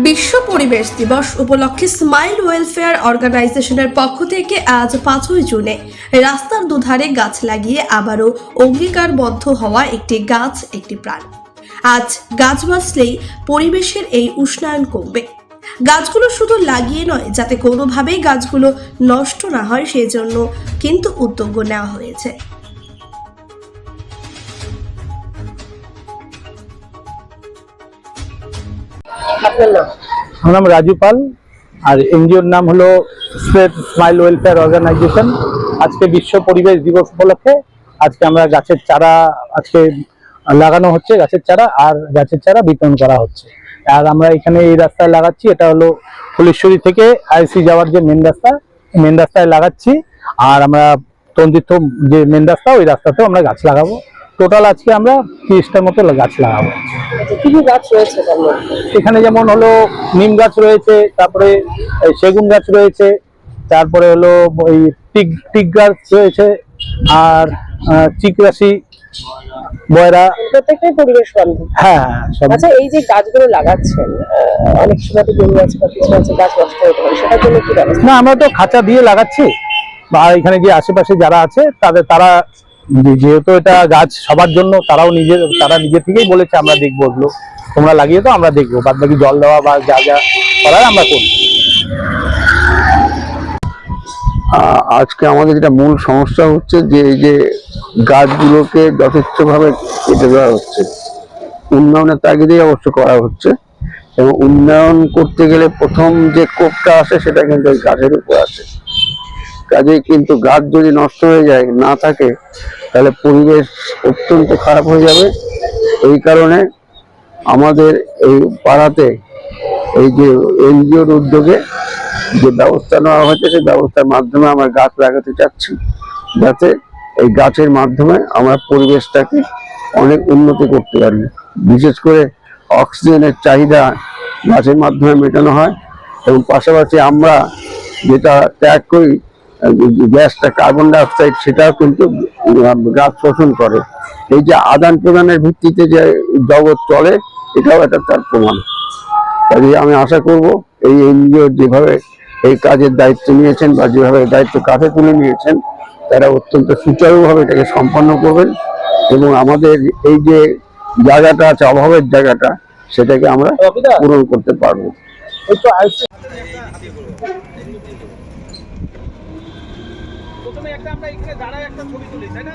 বিশ্ব পরিবেশ দিবস উপলক্ষে স্মাইল ওয়েলফেয়ার অর্গানাইজেশনের পক্ষ থেকে আজ 5ই জুনে রাস্তার দুধারে গাছ লাগিয়ে আবারও অঙ্গীকারবদ্ধ হওয়া একটি গাছ একটি প্রাণ। আজ গাছ বাঁচলেই পরিবেশের এই উষ্ণায়ন কমবে। গাছগুলো শুধু লাগিয়ে নয়, যাতে কোনোভাবেই গাছগুলো নষ্ট না হয় সেই জন্য কিন্তু উদ্যোগ নেওয়া হয়েছে। আমার নাম রাজু পাল আর এনজিওর নাম হলো স্মাইল ওয়েলফেয়ার অর্গানাইজেশন। আজকে বিশ্ব পরিবেশ দিবস উপলক্ষে আজকে আমরা গাছের চারা আজকে লাগানো হচ্ছে, গাছের চারা বিতরণ করা হচ্ছে। আর আমরা এখানে এই রাস্তায় লাগাচ্ছি, এটা হলো ফুলেশ্বরী থেকে আইসি যাওয়ার যে মেন রাস্তায় লাগাচ্ছি। আর আমরা তন্দিত যে মেন রাস্তা, ওই রাস্তাতেও আমরা গাছ লাগাবো। টোটাল আজকে আমরা 30টার মতো গাছ লাগাবো। কি কি গাছ রয়েছে? এখানে যেমন হলো নিম গাছ রয়েছে, তারপরে সেগুন গাছ রয়েছে, তারপরে হলো ওই টিক গাছ রয়েছে, আর চিকরাশি, বয়রা, প্রত্যেকটাই পরিবেশ বান্ধব। হ্যাঁ। আচ্ছা, এই যে গাছগুলো লাগাচ্ছেন, অনেক সময় তো জমি আছে বা কিছু আছে গাছ নষ্ট হতে পারে, সেটার জন্য কি ব্যবস্থা? না, আমরা তো খাঁচা দিয়ে লাগাচ্ছি, বা এখানে যে আশেপাশে যারা আছে তারা যেহেতু এটা গাছ সবার জন্য, তারা নিজে থেকেই বলেছে আমরা দেখবো, ওগুলো তোমরা লাগিয়ে তো আমরা দেখবো, বাদ বাকি জল দেওয়া বা যা যা করার আমরা করবো। আজকে আমাদের যেটা মূল সমস্যা হচ্ছে যে এই যে গাছগুলোকে যথেষ্টভাবে কেটে দেওয়া হচ্ছে। উন্নয়নের তাগিদেই অবশ্য করা হচ্ছে, এবং উন্নয়ন করতে গেলে প্রথম যে কোপটা আসে সেটা কিন্তু এই গাছের উপর আসে। কাজেই কিন্তু গাছ যদি নষ্ট হয়ে যায়, না থাকে, তাহলে পরিবেশ অত্যন্ত খারাপ হয়ে যাবে। এই কারণে আমাদের এই পাড়াতে এই যে এনজিওর উদ্যোগে যে ব্যবস্থা নেওয়া হয়েছে, সেই ব্যবস্থার মাধ্যমে আমরা গাছ লাগাতে চাচ্ছি, যাতে এই গাছের মাধ্যমে আমরা পরিবেশটাকে অনেক উন্নতি করতে পারি। বিশেষ করে অক্সিজেনের চাহিদা গাছের মাধ্যমে মেটানো হয়, এবং পাশাপাশি আমরা যেটা ত্যাগ করি গ্যাসটা, কার্বন ডাই অক্সাইড, সেটাও কিন্তু গাছ শোষণ করে। এই যে আদান প্রদানের ভিত্তিতে যে জগৎ চলে, এটাও একটা তার প্রমাণ। কাজে আমি আশা করব এই এনজিও যেভাবে এই কাজের দায়িত্ব নিয়েছেন বা যেভাবে দায়িত্ব কাঁধে তুলে নিয়েছেন, তারা অত্যন্ত সুচারুভাবে এটাকে সম্পন্ন করবেন, এবং আমাদের এই যে জায়গাটা আছে, অভাবের জায়গাটা, সেটাকে আমরা পূরণ করতে পারবো। প্রথমে একটা আমরা এখানে দাঁড়ায় একটা ছবি তুলি, তাই না?